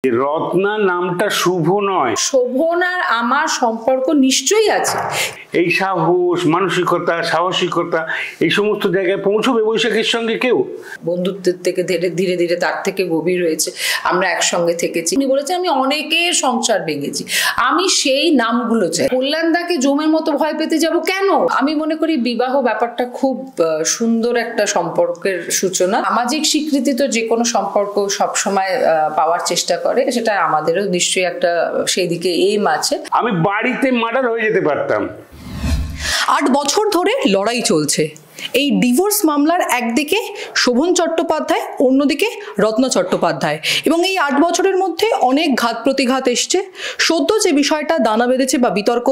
রত্না নামটা শুভ নয়। শোভনার আমার সম্পর্ক নিশ্চয়ই আছে। এই সাহস, মানসিকতা, সাহসিকতা এই সমস্ত জায়গায় পৌঁছবে বৈশাখীর সঙ্গে কেউ? বন্ধুত্বের থেকে ধীরে ধীরে তার থেকে গভীর হয়েছে, আমরা একসঙ্গে থেকেছি। উনি বলেছেন আমি অনেকের সংসার ভেঙেছি, আমি সেই নামগুলো চাই। কল্যাণদাকে জমের মতো ভয় পেতে যাব কেন? আমি মনে করি বিবাহ ব্যাপারটা খুব সুন্দর একটা সম্পর্কের সূচনা। সামাজিক স্বীকৃতি তো যে কোনো সম্পর্ক সবসময় পাওয়ার চেষ্টা করে, সেটা আমাদেরও নিশ্চয়ই একটা সেই দিকে এইম আছে। আমি বাড়িতে মার্ডার হয়ে যেতে পারতাম। 8 বছর ধরে লড়াই চলছে। এই ডিভোর্স মামলার একদিকে শোভন চট্টোপাধ্যায়, অন্যদিকে রত্না চট্টোপাধ্যায়, এবং এই 8 বছরের মধ্যে অনেক ঘাত প্রতিঘাত এসছে। সদ্য যে বিষয়টা দানা বেঁধেছে বা বিতর্ক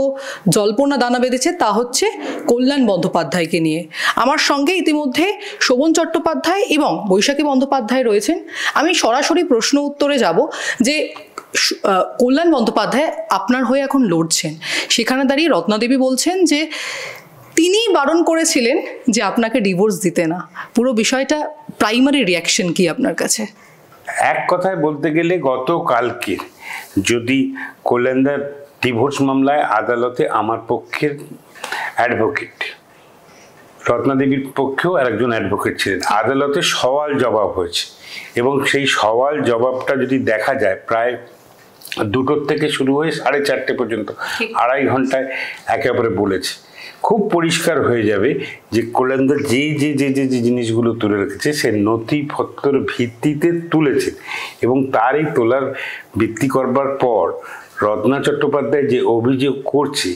জল্পনা দানা বেঁধেছে তা হচ্ছে কল্যাণ বন্দ্যোপাধ্যায়কে নিয়ে। আমার সঙ্গে ইতিমধ্যে শোভন চট্টোপাধ্যায় এবং বৈশাখী বন্দ্যোপাধ্যায় রয়েছেন। আমি সরাসরি প্রশ্ন উত্তরে যাব যে কল্যাণ বন্দ্যোপাধ্যায় আপনার হয়ে এখন লড়ছেন, সেখানে দাঁড়িয়ে রত্নাদেবী বলছেন যে তিনি বারণ করেছিলেন যে আপনাকে ডিভোর্স দিতে না। পুরো বিষয়টা প্রাইমারি রিয়াকশন কি আপনার কাছে? এক কথায় বলতে গেলে গতকালকে যদি কল্যাণদার ডিভোর্স মামলায় আদালতে আমার পক্ষের অ্যাডভোকেট, রত্নাদেবীর পক্ষেও আরেকজন অ্যাডভোকেট ছিলেন, আদালতে সওয়াল জবাব হয়েছে এবং সেই সওয়াল জবাবটা যদি দেখা যায় প্রায় 2টোর থেকে শুরু হয়ে 4:30 পর্যন্ত 2.5 ঘন্টায় একে অপরে বলেছে। খুব পরিষ্কার হয়ে যাবে যে কল্যাণদার যে যে যে যে যে জিনিসগুলো তুলে রেখেছে সে নথিপত্রের ভিত্তিতে তুলেছে এবং তারই তোলার ভিত্তি করবার পর রত্না চট্টোপাধ্যায় যে অভিযোগ করছে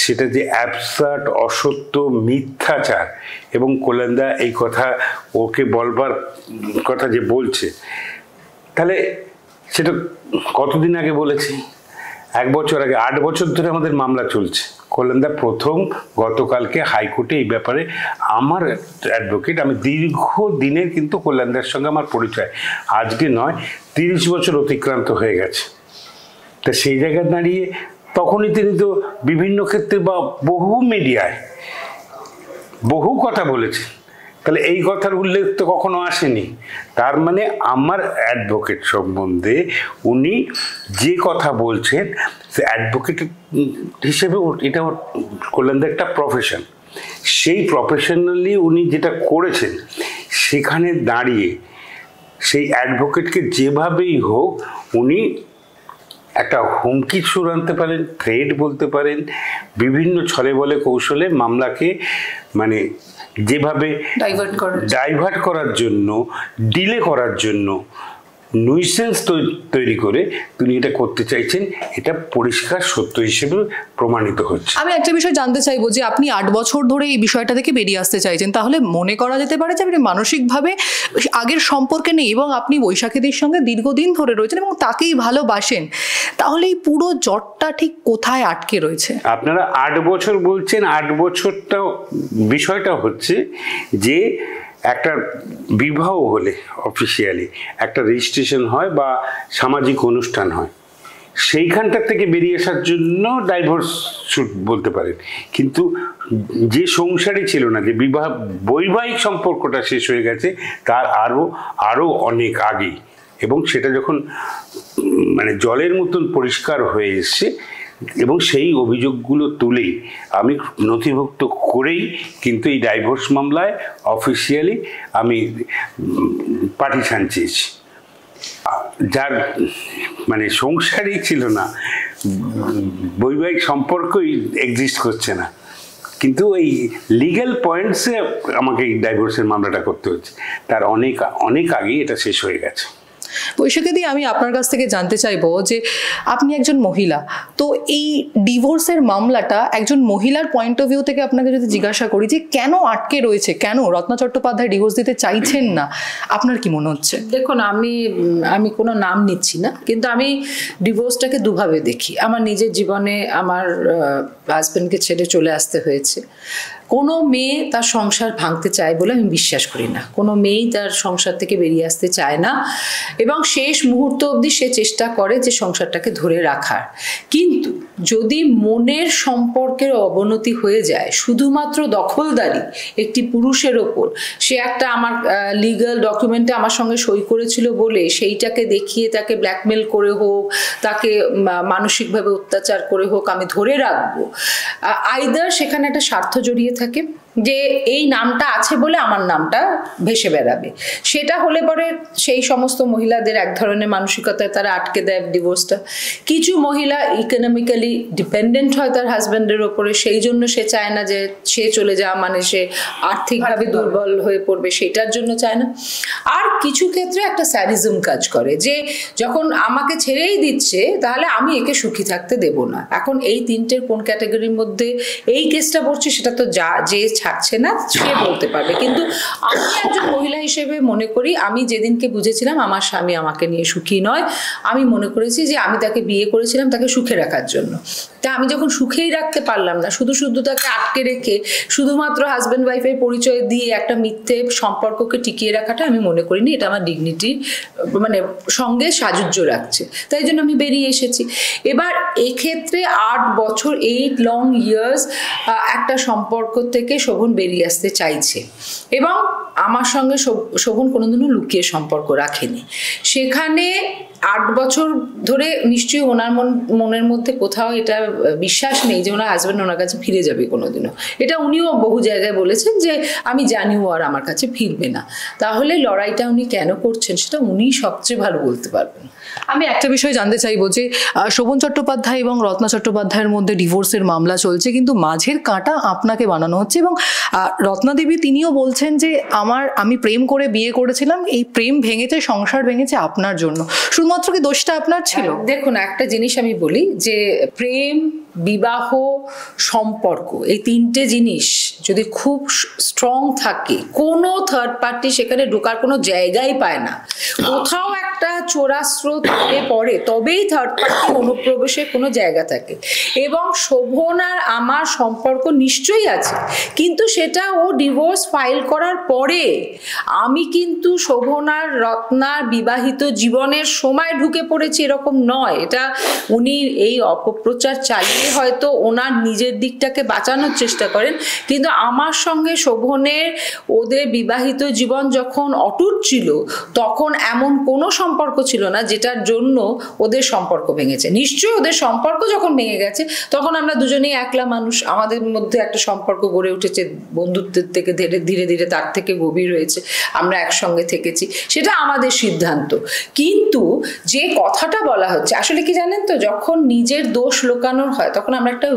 সেটা যে অ্যাবসার্ড, অসত্য, মিথ্যাচার, এবং কল্যাণদা এই কথা ওকে বলবার কথা যে বলছে, তাহলে সেটা কতদিন আগে বলেছি? 1 বছর আগে। 8 বছর ধরে আমাদের মামলা চলছে। কল্যাণদা প্রথম গতকালকে হাইকোর্টে এই ব্যাপারে আমার অ্যাডভোকেট, আমি দীর্ঘদিনের কিন্তু কল্যাণদার সঙ্গে আমার পরিচয়, আজকে নয় 30 বছর অতিক্রান্ত হয়ে গেছে। তা সেই জায়গায় দাঁড়িয়ে তখনই তিনি তো বিভিন্ন ক্ষেত্রে বা বহু মিডিয়ায় বহু কথা বলেছেন, তাহলে এই কথার উল্লেখ তো কখনো আসেনি। তার মানে আমার অ্যাডভোকেট সম্বন্ধে উনি যে কথা বলছেন সে অ্যাডভোকেট হিসেবে এটা কল্যাণদা একটা প্রফেশন, সেই প্রফেশনালি উনি যেটা করেছেন সেখানে দাঁড়িয়ে সেই অ্যাডভোকেটকে যেভাবেই হোক উনি একটা হুমকি সুর আনতে পারেন, থ্রেট বলতে পারেন, বিভিন্ন ছলে বলে কৌশলে মামলাকে মানে যেভাবে ডাইভার্ট করার জন্য, ডিলে করার জন্য, নুইসেন্স তৈরি করে তিনি এটা করতে চাইছেন, এটা পরিষ্কার সত্য হিসেবে প্রমাণিত হচ্ছে। আমি একটা বিষয় জানতে চাইবো যে আপনি 8 বছর ধরে এই বিষয়টা থেকে বেরিয়ে আসতে চাইছেন, তাহলে মনে করা যেতে পারে যে আপনি মানসিকভাবে আগের সম্পর্কে নেই এবং আপনি বৈশাখীদের সঙ্গে দীর্ঘদিন ধরে রয়েছেন এবং তাকেই ভালোবাসেন, তাহলে এই পুরো জটটা ঠিক কোথায় আটকে রয়েছে? আপনারা 8 বছর বলছেন, 8 বছরটা বিষয়টা হচ্ছে যে একটা বিবাহ হলে অফিসিয়ালি একটা রেজিস্ট্রেশন হয় বা সামাজিক অনুষ্ঠান হয়, সেইখানটার থেকে বেরিয়ে আসার জন্য ডাইভোর্স শুট বলতে পারেন। কিন্তু যে সংসারই ছিল না, যে বৈবাহিক সম্পর্কটা শেষ হয়ে গেছে তার আরও অনেক আগেই, এবং সেটা যখন মানে জলের মতন পরিষ্কার হয়ে এসছে এবং সেই অভিযোগগুলো তুলেই আমি নথিভুক্ত করেই কিন্তু এই ডাইভোর্স মামলায় অফিসিয়ালি আমি পার্টিশন চেয়েছি। যার মানে সংসারই ছিল না, বৈবাহিক সম্পর্কই এক্সিস্ট করছে না, কিন্তু এই লিগ্যাল পয়েন্টসে আমাকে এই ডাইভোর্সের মামলাটা করতে হচ্ছে, তার অনেক অনেক আগেই এটা শেষ হয়ে গেছে। বৈশাখী, আমি আপনার কাছ থেকে জানতে চাইবো যে আপনি একজন মহিলা, তো এই ডিভোর্সের মামলাটা একজন মহিলার পয়েন্ট অফ ভিউ থেকে আপনাকে যদি জিজ্ঞাসা করি যে কেন আটকে রয়েছে, কেন রত্না চট্টোপাধ্যায় ডিভোর্স দিতে চাইছেন না, আপনার কি মনে হচ্ছে? দেখুন, আমি কোনো নাম নিচ্ছি না, কিন্তু আমি ডিভোর্সটাকে দুভাবে দেখি। আমার নিজের জীবনে আমার হাজব্যান্ডকে ছেড়ে চলে আসতে হয়েছে। কোনো মেয়ে তার সংসার ভাঙতে চায় বলে আমি বিশ্বাস করি না। কোনো মেয়েই তার সংসার থেকে বেরিয়ে আসতে চায় না এবং শেষ মুহূর্ত অবধি সে চেষ্টা করে যে সংসারটাকে ধরে রাখার। কিন্তু যদি মনের সম্পর্কের অবনতি হয়ে যায় শুধুমাত্র দখলদারি একটি পুরুষের ওপর, সে একটা আমার লিগ্যাল ডকুমেন্টে আমার সঙ্গে সই করেছিল বলে সেইটাকে দেখিয়ে তাকে ব্ল্যাকমেল করে হোক, তাকে মানসিকভাবে অত্যাচার করে হোক আমি ধরে রাখবো, আইদার সেখানে একটা স্বার্থ জড়িয়ে থাকে যে এই নামটা আছে বলে আমার নামটা ভেসে বেড়াবে, সেটা হলে পরে সেই সমস্ত মহিলাদের এক ধরনের মানসিকতায় তারা আটকে দেয় ডিভোর্সটা। কিছু মহিলা ইকোনমিক্যালি ডিপেন্ডেন্ট হয় তার হাজব্যান্ডের ওপরে, সেই জন্য সে চায় না যে সে চলে যাওয়া মানে সে আর্থিকভাবে দুর্বল হয়ে পড়বে, সেটার জন্য চায় না। আর কিছু ক্ষেত্রে একটা স্যাডিজম কাজ করে যে যখন আমাকে ছেড়েই দিচ্ছে তাহলে আমি একে সুখী থাকতে দেব না। এখন এই তিনটের কোন ক্যাটাগরির মধ্যে এই কেসটা পড়ছে সেটা তো যে ছাড়ছে না সে বলতে পারবে, কিন্তু আমি একজন মহিলা হিসেবে মনে করি আমি যেদিনকে বুঝেছিলাম আমার স্বামী আমাকে নিয়ে সুখী নয়, আমি মনে করেছি যে আমি তাকে বিয়ে করেছিলাম তাকে সুখে রাখার জন্য। তা আমি যখন সুখেই রাখতে পারলাম না, শুধু শুধু তাকে আটকে রেখে শুধুমাত্র হাজব্যান্ড ওয়াইফের পরিচয় দিয়ে একটা মিথ্যে সম্পর্ককে টিকিয়ে রাখাটা আমি মনে করিনি এটা আমার ডিগনিটি মানে সঙ্গে সাজুজ্য রাখছে, তাই জন্য আমি বেরিয়ে এসেছি। এবার এক্ষেত্রে 8 বছর 8 লং ইয়ার্স একটা সম্পর্ক থেকে শোভন বেরিয়ে আসতে চাইছে এবং আমার সঙ্গে শোভন কোনোদিনও লুকিয়ে সম্পর্ক রাখেনি। সেখানে 8 বছর ধরে নিশ্চয়ই ওনার মনের মধ্যে কোথাও এটা বিশ্বাস নেই যে ওনার হাজব্যান্ড ওনার কাছে ফিরে যাবে কোনোদিনও। এটা উনিও বহু জায়গায় বলেছেন যে আমি জানি ও আর আমার কাছে ফিরবে না। তাহলে লড়াইটা উনি কেন করছেন সেটা উনি সবচেয়ে ভালো বলতে পারবেন। আমি একটা বিষয় জানতে চাইবো যে শোভন চট্টোপাধ্যায় এবং রত্না চট্টোপাধ্যায়ের মধ্যে ডিভোর্সের মামলা চলছে, কিন্তু মাঝের কাঁটা আপনাকে বানানো হচ্ছে এবং রত্না দেবী তিনিও বলছেন যে আমি প্রেম করে বিয়ে করেছিলাম, এই প্রেম ভেঙেছে, সংসার ভেঙেছে আপনার জন্য, শুধুমাত্র কি দোষটা আপনার ছিল? দেখুন একটা জিনিস আমি বলি যে প্রেম, বিবাহ, সম্পর্ক এই তিনটে জিনিস যদি খুব স্ট্রং থাকে কোনো থার্ড পার্টি সেখানে ঢোকার কোনো জায়গাই পায় না। কোথাও একটা চোরাস্রোত পড়ে তবেই থার্ড পার্টি অনুপ্রবেশের কোনো জায়গা থাকে। এবং শোভন আর আমার সম্পর্ক নিশ্চয়ই আছে, কিন্তু সেটা ও ডিভোর্স ফাইল করার পরে। আমি কিন্তু শোভন আর রত্নার বিবাহিত জীবনের সময় ঢুকে পড়েছি এরকম নয়। এটা উনি এই অপপ্রচার চালিয়ে হয়তো ওনার নিজের দিকটাকে বাঁচানোর চেষ্টা করেন, কিন্তু আমার সঙ্গে শোভনের ওদের বিবাহিত জীবন যখন অটুট ছিল তখন এমন কোনো সম্পর্ক ছিল না যেটার জন্য ওদের সম্পর্ক ভেঙেছে। নিশ্চয়ই ওদের সম্পর্ক যখন ভেঙে গেছে তখন আমরা দুজনেই একলা মানুষ, আমাদের মধ্যে একটা সম্পর্ক গড়ে উঠেছে, বন্ধুত্বের থেকে ধীরে ধীরে তার থেকে গভীর হয়েছে, আমরা একসঙ্গে থেকেছি, সেটা আমাদের সিদ্ধান্ত। কিন্তু যে কথাটা বলা হচ্ছে আসলে কি জানেন তো, যখন নিজের দোষ লোকানোর হয় তখন আমরা একটা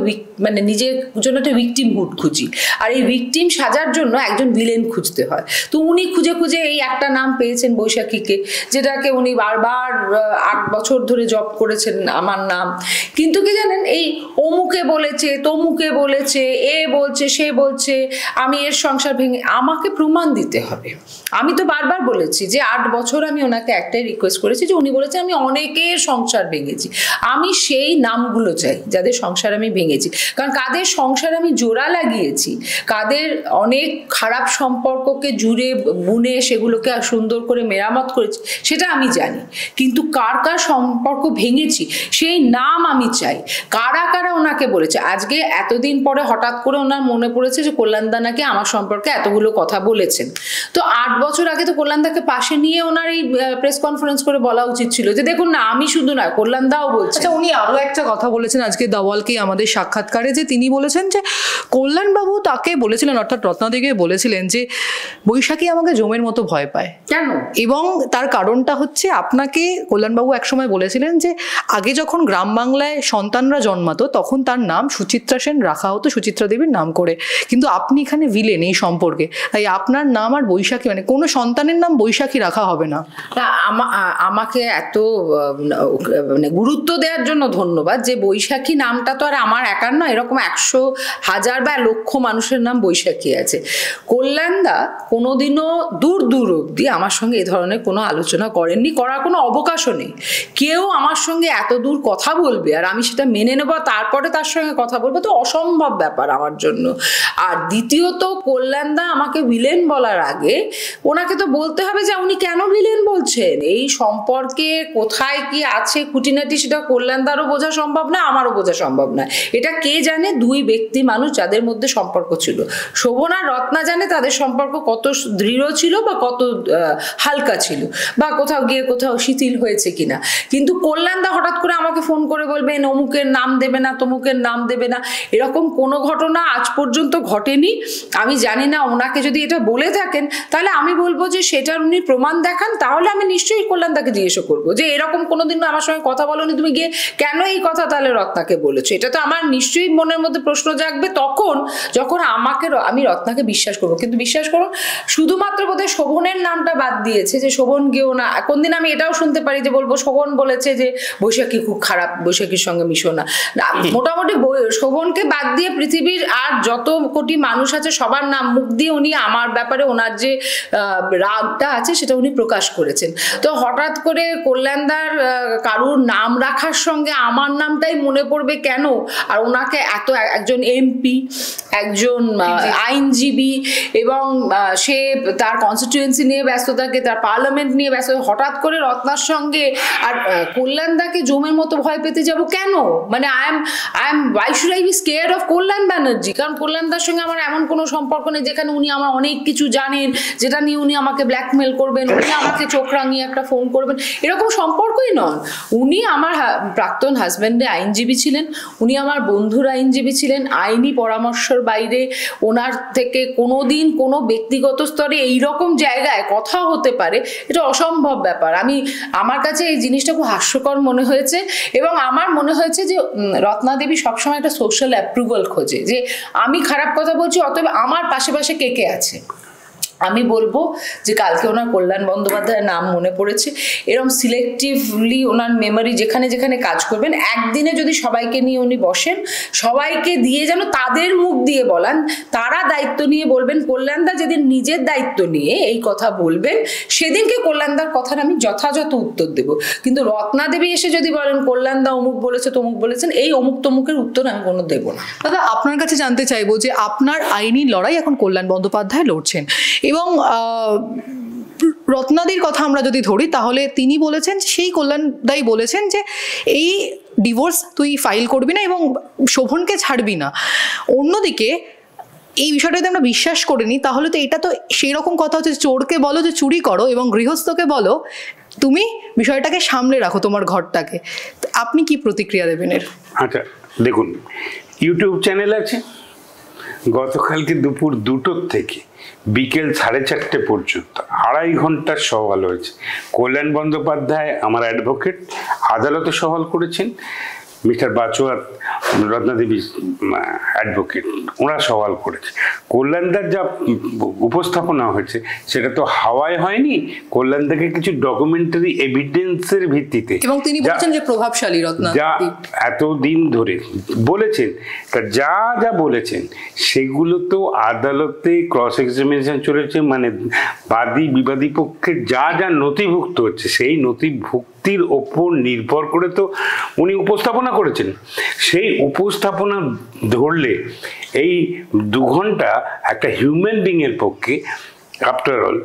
মানে নিজের জন্য একটা ভিকটিমহুড খুঁজি, আর এই ভিকটিম সাজার জন্য একজন ভিলেন খুঁজতে হয়। তো উনি খুঁজে খুঁজে এই একটা নাম পেয়েছেন বৈশাখীকে, যেটাকে উনি বারবার 8 বছর ধরে জব করেছেন আমার নাম। কিন্তু কি জানেন, এই অমুকে বলেছে, তমুকে বলেছে, এ বলছে, সে বলছে আমি এর সংসার ভেঙে, আমাকে প্রমাণ দিতে হবে। আমি তো বারবার বলেছি যে 8 বছর আমি ওনাকে একটাই রিকোয়েস্ট করেছি যে উনি বলেছে আমি অনেকের সংসার ভেঙেছি, আমি সেই নামগুলো চাই যাদের সংসার আমি ভেঙেছি। কারণ কাদের সংসার আমি জোড়া লাগিয়েছি, কাদের অনেক খারাপ সম্পর্ককে জুড়ে বুনে সেগুলোকে সুন্দর করে মেরামত করেছি সেটা আমি জানি, কিন্তু কার কার সম্পর্ক ভেঙেছি সেই নাম আমি চাই। কারা কারা ওনাকে বলেছে। আজকে এতদিন পরে হঠাৎ করে ওনার মনে পড়েছে যে কল্যাণদা নাকি আমার সম্পর্কে এতগুলো কথা বলেছেন। তো 8 বছর আগে তো কল্যাণদাকে পাশে নিয়ে ওনার এই প্রেস কনফারেন্স করে বলা উচিত ছিল যে দেখুন না আমি শুধু না, কল্যাণদাও বলছে। আচ্ছা, উনি আরো একটা কথা বলেছেন আজকে দাওয়ালকে আমাদের সাক্ষাৎকারে, যে তিনি বলেছেন যে কল্যাণবাবু তাকে বলেছিলেন, অর্থাৎ রত্নাদিকে বলেছিলেন যে বৈশাখী আমাকে জমের মতো ভয় পায়। কেন? এবং তার কারণটা হচ্ছে আপনাকে কল্যাণবাবু একসময় বলেছিলেন যে আগে যখন গ্রাম বাংলায় সন্তানরা জন্মাতো তখন তার নাম সুচিত্রা সেন রাখা হতো সুচিত্রা দেবীর নাম করে, কিন্তু আপনি এখানে ভিলেন এই সম্পর্কে, তাই আপনার নাম আর বৈশাখী মানে কোনো সন্তানের নাম বৈশাখী রাখা হবে না। আমাকে এত মানে গুরুত্ব দেওয়ার জন্য ধন্যবাদ। যে বৈশাখী নামটা তো আর আমার একার নয়, এরকম 100, 1000 বা লক্ষ মানুষের নাম বৈশাখী আছে। কল্যাণদা কোনোদিনও দূর অবধি আমার সঙ্গে এ ধরনের কোনো আলোচনা করেননি, করার করার কোনো অবকাশও নেই। কেউ আমার সঙ্গে এত দূর কথা বলবে আর আমি সেটা মেনে নেবো, তারপরে তার সঙ্গে কথা বলবো, তো অসম্ভব ব্যাপার আমার জন্য। আর দ্বিতীয়ত, কল্যাণদা আমাকে ভিলেন বলার আগে ওনাকে তো বলতে হবে যে উনি কেন ভিলেন বলছেন। এই সম্পর্কে কোথায় কি আছে খুঁটিনাটি সেটা কল্যাণদারও বোঝা সম্ভব না, আমারও বোঝা সম্ভব না। এটা কে জানে? দুই ব্যক্তি মানুষ যাদের মধ্যে সম্পর্ক ছিল। শোভন আর রত্না জানে তাদের সম্পর্ক কত দৃঢ় ছিল বা কত হালকা ছিল, বা কোথাও গিয়ে কোথাও শিথিল হয়েছে কিনা। কিন্তু কল্যাণদা হঠাৎ করে আমাকে ফোন করে বলবেন অমুকের নাম দেবে না, তমুকের নাম দেবে না, এরকম কোনো ঘটনা আজ পর্যন্ত ঘটেনি। আমি জানি না, ওনাকে যদি এটা বলে থাকেন তাহলে আমি বলবো যে সেটার উনি প্রমাণ দেখান, তাহলে আমি নিশ্চয়ই কল্যাণদাকে জিজ্ঞেসা করবো যে এরকম কোনোদিন আমার সঙ্গে কথা বলোনি তুমি, গিয়ে কেন এই কথা তাহলে রত্নাকে বলেছো। এটা তো আমার নিশ্চয়ই মনের মধ্যে প্রশ্ন জাগবে তখন, যখন আমি রত্নাকে বিশ্বাস করবো। কিন্তু বিশ্বাস করো, শুধুমাত্র বোধহয় শোভনের নামটা বাদ দিয়েছে, যে শোভন গেও না। কোনদিন আমি এটাও শুনতে পারি যে বলবো শোভন বলেছে যে বৈশাখী খুব খারাপ, বৈশাখীর সঙ্গে মিশো না। মোটামুটি শোভনকে বাদ দিয়ে পৃথিবীর আর যত কোটি মানুষ আছে সবার নাম মুখ দিয়ে উনি আমার ব্যাপারে ওনার যে রাগটা আছে সেটা উনি প্রকাশ করেছেন। তো হঠাৎ করে কল্যাণদার কারুর নাম রাখার সঙ্গে আমার নামটাই মনে পড়বে কেন? আর ওনাকে এত, একজন এমপি, একজন আইনজীবী, এবং সে তার কনস্টিটিউয়েন্সি নিয়ে ব্যস্ত থাকে, তার পার্লামেন্ট নিয়ে ব্যস্ত, হঠাৎ করে রত্নার সঙ্গে আর কল্যাণদাকে জমের মতো ভয় পেতে যাব কেন? মানে I am why should I be scared of কল্যাণ ব্যানার্জি? কারণ কল্যাণদার সঙ্গে আমার এমন কোনো সম্পর্ক নেই যেখানে উনি আমার অনেক কিছু জানেন, যেটা নিয়ে উনি আমাকে ব্ল্যাকমেল করবেন, উনি আমাকে চোখ রাঙিয়ে একটা ফোন করবেন, এরকম সম্পর্কই নন। উনি আমার প্রাক্তন হাজব্যান্ডের আইনজীবী ছিলেন, উনি আমার বন্ধুর আইনজীবী ছিলেন। আইনি পরামর্শের বাইরে ওনার থেকে কোনোদিন কোনো ব্যক্তিগত স্তরে এইরকম জায়গায় কথা হতে পারে, এটা অসম্ভব ব্যাপার। আমার কাছে এই জিনিসটা খুব হাস্যকর মনে হয়েছে, এবং আমার মনে হয়েছে যে রত্না দেবী সবসময় একটা সোশ্যাল অ্যাপ্রুভাল খোঁজে, যে আমি খারাপ কথা বলছি অতএব আমার পাশে পাশে কে কে আছে। আমি বলবো যে কালকে ওনার কল্যাণ বন্দ্যোপাধ্যায়ের নাম মনে পড়েছে, এরকম সিলেক্টিভলি ওনার মেমোরি যেখানে যেখানে কাজ করবেন, একদিনে যদি সবাইকে নিয়ে উনি বসেন, সবাইকে দিয়ে যেন তাদের মুখ দিয়ে বলান, তারা দায়িত্ব নিয়ে বলবেন। কল্যাণদা যেদিন নিজের দায়িত্ব নিয়ে এই কথা বলবেন, সেদিনকে কল্যাণদার কথার আমি যথাযথ উত্তর দেব। কিন্তু রত্না দেবী এসে যদি বলেন কল্যাণদা অমুক বলেছে তমুক বলেছেন, এই অমুক তমুকের উত্তর আমি কোনো দেবো না। দাদা, আপনার কাছে জানতে চাইবো যে আপনার আইনি লড়াই এখন কল্যাণ বন্দ্যোপাধ্যায় লড়ছেন, এবং রত্নাদির কথা আমরা যদি ধরি তাহলে তিনি বলেছেন, সেই কল্যাণদাই বলেছেন যে এই ডিভোর্স তুই ফাইল করবি না এবং শোভনকে ছাড়বি না। অন্যদিকে এই বিষয়টা যদি আমরা বিশ্বাস করিনি, তাহলে তো এটা তো সেই রকম কথা হচ্ছে, চোরকে বলো যে চুরি করো এবং গৃহস্থকে বলো তুমি বিষয়টাকে সামলে রাখো তোমার ঘরটাকে। আপনি কি প্রতিক্রিয়া দেবেন এর? আচ্ছা দেখুন, ইউটিউব চ্যানেল আছে, গতকালকে দুপুর 2টোর থেকে বিকেল 4:30 পর্যন্ত 2.5 ঘন্টার সওয়াল হয়েছে। কল্যাণ বন্দ্যোপাধ্যায় আমার অ্যাডভোকেট আদালতে সওয়াল করেছেন, মিস্টার বাচু আর রত্নাদেবী অ্যাডভোকেট ওরা সওয়াল করেছে। কল্যাণদার যা উপস্থাপনা হয়েছে সেটা তো হাওয়ায় হয়নি, কল্যাণদাকে কিছু ডকুমেন্টারি এভিডেন্সের ভিত্তিতে, এবং তিনি বলছেন যে প্রভাবশালী রত্না যা এতদিন ধরে বলেছেন, তা যা যা বলেছেন সেগুলো তো আদালতে ক্রস এক্সামিনেশন চলেছে, মানে বাদী বিবাদী পক্ষে যা যা নথিভুক্ত হচ্ছে সেই নথিভুক্তির ওপর নির্ভর করে তো উনি উপস্থাপনা করেছেন। সেই উপস্থাপনা ধরলে এই 2 ঘন্টা একটা হিউম্যান বিংয়ের পক্ষে, আফটার অল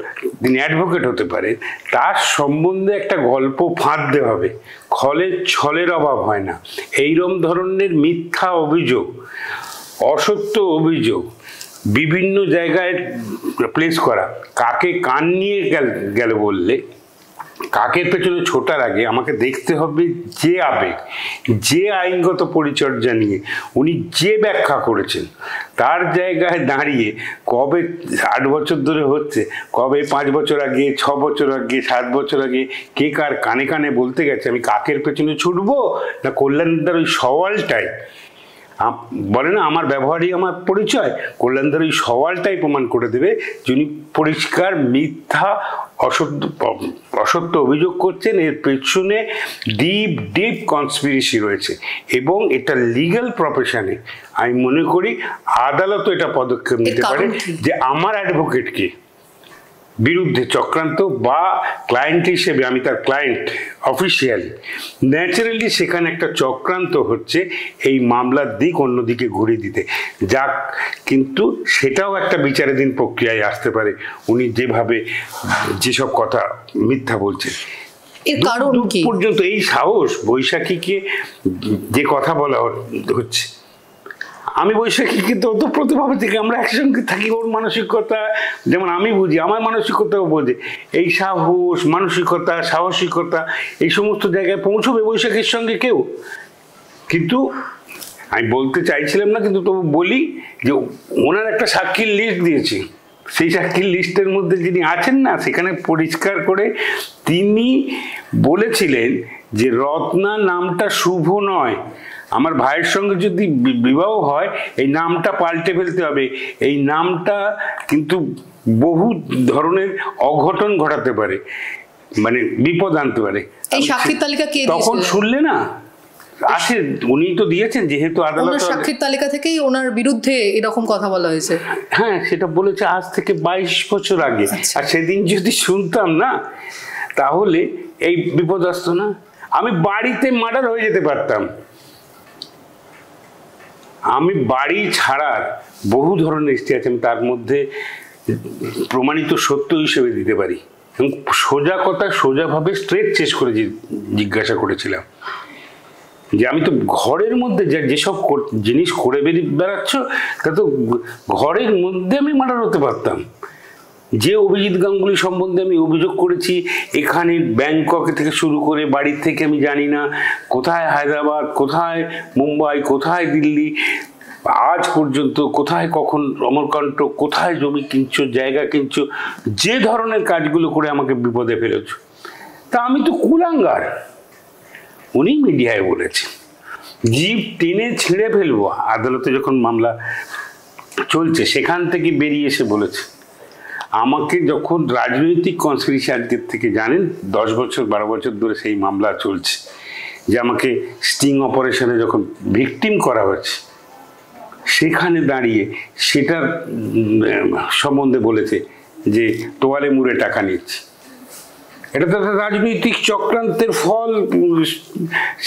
তিনি অ্যাডভোকেট হতে পারে, তার সম্বন্ধে একটা গল্প ফাঁদতে হবে। ছলের অভাব হয় না। এইরকম ধরনের মিথ্যা অভিযোগ, অসত্য অভিযোগ বিভিন্ন জায়গায় প্লেস করা, কাকে কান নিয়ে গেল বললে, কাকের পেছনে ছোটার আগে আমাকে দেখতে হবে যে আবেগ, যে আইনগত পরিচর্যা নিয়ে উনি যে ব্যাখ্যা করেছেন, তার জায়গায় দাঁড়িয়ে কবে 8 বছর ধরে হচ্ছে, কবে 5 বছর আগে, 6 বছর আগে, 7 বছর আগে কে কার কানে কানে বলতে গেছে, আমি কাকের পেছনে ছুটবো না কল্যাণদার ওই সওয়ালটাই বলে না আমার ব্যবহারই আমার পরিচয়, কল্যাণদার ওই সওয়ালটাই প্রমাণ করে দেবে যিনি পরিষ্কার মিথ্যা অসত্য অভিযোগ করছেন, এর পেছনে ডিপ কনস্পিরেসি রয়েছে। এবং এটা লিগ্যাল প্রফেশনে আমি মনে করি আদালতও এটা পদক্ষেপ নিতে পারে যে আমার অ্যাডভোকেটকে বিরুদ্ধে চক্রান্ত, বা ক্লায়েন্ট হিসেবে আমি তার ক্লায়েন্ট অফিসিয়ালি, ন্যাচারালি সেখানে একটা চক্রান্ত হচ্ছে এই মামলার দিক অন্যদিকে ঘুরিয়ে দিতে। যাক, কিন্তু সেটাও একটা বিচারাধীন প্রক্রিয়ায় আসতে পারে, উনি যেভাবে যেসব কথা মিথ্যা বলছেন। এর কারণ কি পর্যন্ত এই সাহস বৈশাখীকে যে কথা বলা হচ্ছে, আমি বৈশাখীকে তো ওতপ্রোতভাবে থেকে আমরা একসঙ্গে থাকি, ওর মানসিকতা যেমন আমি বুঝি, আমার মানসিকতাও বোঝে। এই সাহস, মানসিকতা, সাহসিকতা এই সমস্ত জায়গায় পৌঁছবে বৈশাখীর সঙ্গে কেউ? কিন্তু আমি বলতে চাইছিলাম না, কিন্তু তবু বলি যে ওনার একটা সাক্ষীর লিস্ট দিয়েছে। সেই সাক্ষীর লিস্টের মধ্যে যিনি আছেন না, সেখানে পরিষ্কার করে তিনি বলেছিলেন যে রত্না নামটা শুভ নয়, আমার ভাইয়ের সঙ্গে যদি বিবাহ হয় এই নামটা পাল্টে ফেলতে হবে, এই নামটা কিন্তু বহু ধরনের অঘটন ঘটাতে পারে, মানে বিপদ আনতে পারে। এই সাক্ষীর তালিকা কে দিয়েছিল তখন শুনলে না? আছে, উনি তো দিয়েছেন, যেহেতু আদালত সাক্ষীর তালিকা থেকেই ওনার বিরুদ্ধে এরকম কথা বলা হয়েছে। হ্যাঁ, সেটা বলেছে আজ থেকে 22 বছর আগে। আর সেদিন যদি শুনতাম না, তাহলে এই বিপদ আসতো না। আমি বাড়িতে মার্ডার হয়ে যেতে পারতাম। আমি বাড়ি ছাড়ার বহু ধরনের হিস্ট্রি আছে, আমি তার মধ্যে প্রমাণিত সত্য হিসেবে দিতে পারি। এবং সোজা কথা সোজাভাবে স্ট্রেট চেস করে জিজ্ঞাসা করেছিলাম যে আমি তো ঘরের মধ্যে যেসব জিনিস করে বেড়াচ্ছ, তা তো ঘরের মধ্যে আমি মার্ডার হতে পারতাম। যে অভিজিৎ গাঙ্গুলি সম্বন্ধে আমি অভিযোগ করেছি, এখানে ব্যাংকক থেকে শুরু করে বাড়ির থেকে আমি জানি না কোথায় হায়দ্রাবাদ, কোথায় মুম্বাই, কোথায় দিল্লি, আজ পর্যন্ত কোথায় কখন অমরকণ্ঠ, কোথায় জমি কিনছো, জায়গা কিনছো, যে ধরনের কাজগুলো করে আমাকে বিপদে ফেলেছ, তা আমি তো কুলাঙ্গার। উনি মিডিয়ায় বলেছেন জিপ টেনে ছিঁড়ে ফেলবো। আদালতে যখন মামলা চলছে সেখান থেকে বেরিয়ে এসে বলেছে, আমাকে যখন রাজনৈতিক কনস্পিরেসি আজকের থেকে জানেন 10 বছর 12 বছর ধরে সেই মামলা চলছে, যে আমাকে স্টিং অপারেশনে যখন ভিকটিম করা হয়েছে, সেখানে দাঁড়িয়ে সেটার সম্বন্ধে বলেছে যে তোয়ালে মুড়ে টাকা নিচ্ছে। এটা তো রাজনৈতিক চক্রান্তের ফল,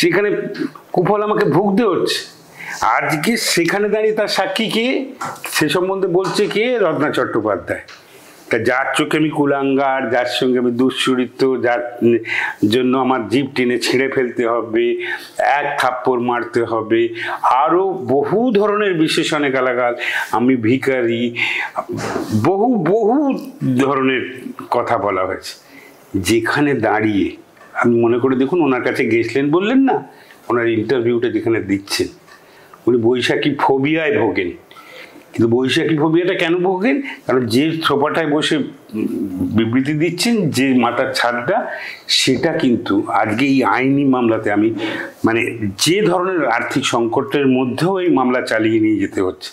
সেখানে কুফল আমাকে ভুগতে হচ্ছে। আজকে সেখানে দাঁড়িয়ে তার সাক্ষী কে, সে সম্বন্ধে বলছে কে? রত্না চট্টোপাধ্যায়। তা যার চোখে আমি কুলাঙ্গার, যার সঙ্গে আমি দুশ্চরিত্র, যার জন্য আমার জিভ টেনে ছিঁড়ে ফেলতে হবে, এক থাপ্পড় মারতে হবে, আরও বহু ধরনের বিশেষণে গালাগাল, আমি ভিখারি, বহু বহু ধরনের কথা বলা হয়েছে। যেখানে দাঁড়িয়ে আমি মনে করে দেখুন, ওনার কাছে গেছিলেন বললেন না, ওনার ইন্টারভিউটা যেখানে দিচ্ছেন, উনি বৈশাখী ফোবিয়ায় ভোগেন। কিন্তু বৈশাখী ফোবিয়াটা কেন ভোগেন? কারণ যে সোফাটায় বসে বিবৃতি দিচ্ছেন, যে মাথার ছাদটা, সেটা কিন্তু আজকে এই আইনি মামলাতে আমি মানে যে ধরনের আর্থিক সংকটের মধ্যেও এই মামলা চালিয়ে নিয়ে যেতে হচ্ছে,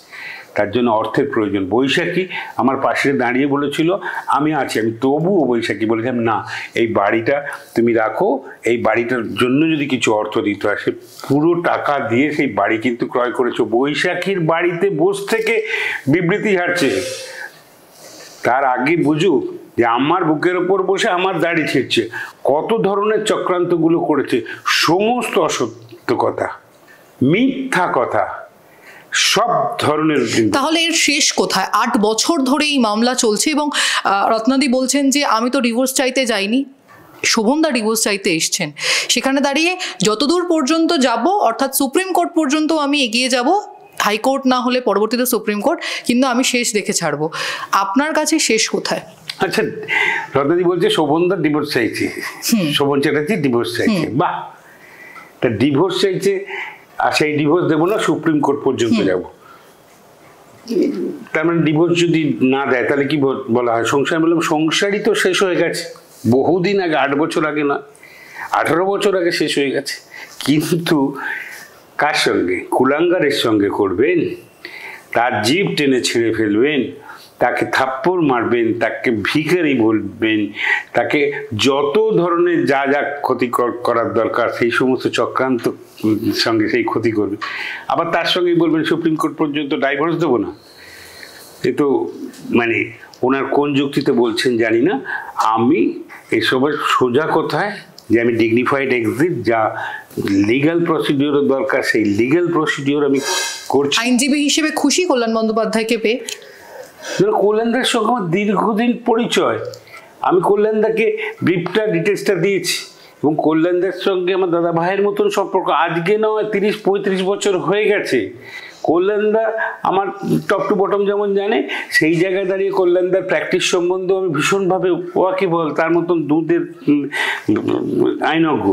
তার জন্য অর্থের প্রয়োজন। বৈশাখী আমার পাশে দাঁড়িয়ে বলেছিল আমি আছি, আমি তবুও বৈশাখী বলেছিলাম না, এই বাড়িটা তুমি রাখো, এই বাড়িটার জন্য যদি কিছু অর্থ দিতে হয়, সে পুরো টাকা দিয়ে সেই বাড়ি কিন্তু ক্রয় করেছো। বৈশাখীর বাড়িতে বসে থেকে বিবৃতি ছাড়ছে, তার আগে বুঝুক যে আমার বুকের ওপর বসে আমার দাড়ি ছিঁড়ছে। কত ধরনের চক্রান্তগুলো করেছে, সমস্ত অসত্য কথা, মিথ্যা কথা, সব ধরনের। তাহলে এর শেষ কোথায়? 8 বছর ধরে এই মামলা চলছে এবং রত্নাদি বলছেন যে আমি তো ডিভোর্স চাইতে যাইনি, শোভনদা ডিভোর্স চাইতে এসছেন। সেখানে দাঁড়িয়ে যতদূর পর্যন্ত যাব, অর্থাৎ সুপ্রিম কোর্ট পর্যন্ত আমি এগিয়ে যাব, হাইকোর্ট না হলে পরবর্তীতে সুপ্রিম কোর্ট, কিন্তু আমি শেষ দেখে ছাড়বো। আপনার কাছে শেষ কোথায়? আচ্ছা, রত্নাদি বলছে শোভনদা ডিভোর্স চাইছে, শোভন চ্যাটার্জি ডিভোর্স চাইছে, বাহ, তা ডিভোর্স চাইছে, আর সেই ডিভোর্স দেবো না, সুপ্রিম কোর্ট পর্যন্ত যাব। তার মানে ডিভোর্স যদি না দেয় তাহলে কি বলা হয়? সংসার। বললাম সংসারই তো শেষ হয়ে গেছে বহুদিন আগে, 8 বছর আগে না, 18 বছর আগে শেষ হয়ে গেছে। কিন্তু কার সঙ্গে? কুলাঙ্গারের সঙ্গে করবেন, তার জিভ টেনে ছিঁড়ে ফেলবেন, তাকে থাপ্পড় মারবেন, তাকে ভিখারি বলবেন, তাকে যত ধরনের যা যা ক্ষতি করার দরকার সেই সমস্ত চক্রান্ত সঙ্গে সেই ক্ষতি করবে। আবার তার সঙ্গেই বলবেন সুপ্রিম কোর্ট পর্যন্ত ডাইভোর্স দেবো না। এ তো মানে ওনার কোন যুক্তিতে বলছেন জানি না, আমি এসবের সোজা কথায় যে আমি ডিগনিফাইড এক্সিট, যা লিগ্যাল প্রসিডিওর দরকার সেই লিগ্যাল প্রসিডিওর আমি করছি। আইনজীবী হিসেবে খুশি কল্যাণ বন্দ্যোপাধ্যায়কে পেয়ে? কল্যাণদার সঙ্গে আমার দীর্ঘদিন পরিচয়, আমি কল্যাণদাকে ব্রিফটা ডিটেলসটা দিয়েছি, এবং কল্যাণদার সঙ্গে আমার দাদা ভাইয়ের মতন সম্পর্ক, আজকে নয় 30-35 বছর হয়ে গেছে। কল্যাণদা আমার টপ টু বটম যেমন জানে, সেই জায়গায় দাঁড়িয়ে কল্যাণদার প্র্যাকটিস সম্বন্ধে আমি ভীষণভাবে ওয়াকিবহাল, তার মতন দুধের আইনজ্ঞ।